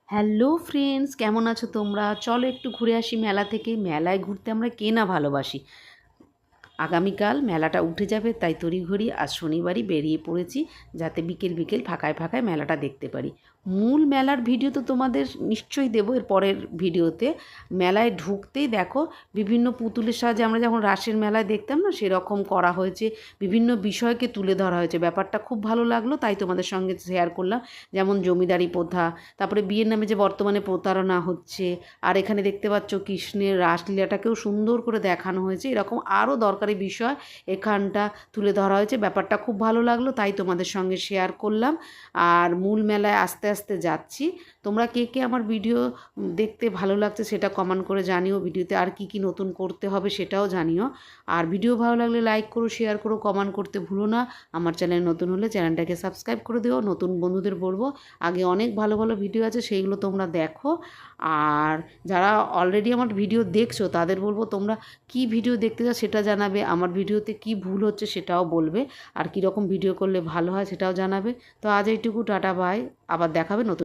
Hello friends, কেমন আছো তোমরা? চলো একটু ঘুরে আসি মেলা থেকে। মেলায় ঘুরতে আমরা কে না ভালোবাসি। আগামীকাল মেলাটা উঠে যাবে, তাই তড়িঘড়ি আজ শনিবারই বেরিয়ে পড়েছি, যাতে বিকেল বিকেল ফাঁকায় ফাঁকায় মেলাটা দেখতে পারি। মূল মেলার ভিডিও তো তোমাদের নিশ্চয়ই দেবো এর পরের ভিডিওতে। মেলায় ঢুকতেই দেখো বিভিন্ন পুতুলের সাহায্যে আমরা যখন রাসের মেলায় দেখতাম না, সেরকম করা হয়েছে। বিভিন্ন বিষয়কে তুলে ধরা হয়েছে, ব্যাপারটা খুব ভালো লাগলো, তাই তোমাদের সঙ্গে শেয়ার করলাম। যেমন জমিদারি প্রথা, তারপরে বিয়ের নামে যে বর্তমানে প্রতারণা হচ্ছে, আর এখানে দেখতে পাচ্ছ কৃষ্ণের রাসলীলাটাকেও সুন্দর করে দেখানো হয়েছে। এরকম আরও দরকারি বিষয় এখানটা তুলে ধরা হয়েছে, ব্যাপারটা খুব ভালো লাগলো, তাই তোমাদের সঙ্গে শেয়ার করলাম। আর মূল মেলায় আস্তে আস্তে যাচ্ছি। তোমরা কে কে আমার ভিডিও দেখতে ভালো লাগছে সেটা কমেন্ট করে জানিও। ভিডিওতে আর কি কি নতুন করতে হবে সেটাও জানিও। আর ভিডিও ভালো লাগলে লাইক করো, শেয়ার করো, কমেন্ট করতে ভুলো না। আমার চ্যানেল নতুন হলে চ্যানেলটাকে সাবস্ক্রাইব করে দিও। নতুন বন্ধুদের বলবো, আগে অনেক ভালো ভালো ভিডিও আছে, সেইগুলো তোমরা দেখো। আর যারা অলরেডি আমার ভিডিও দেখছো তাদের বলবো, তোমরা কি ভিডিও দেখতে চাও সেটা জানাবে, আমার ভিডিওতে কি ভুল হচ্ছে সেটাও বলবে, আর কীরকম ভিডিও করলে ভালো হয় সেটাও জানাবে। তো আজ এইটুকু, টাটা বাই, আবার দেখাবে নতুন।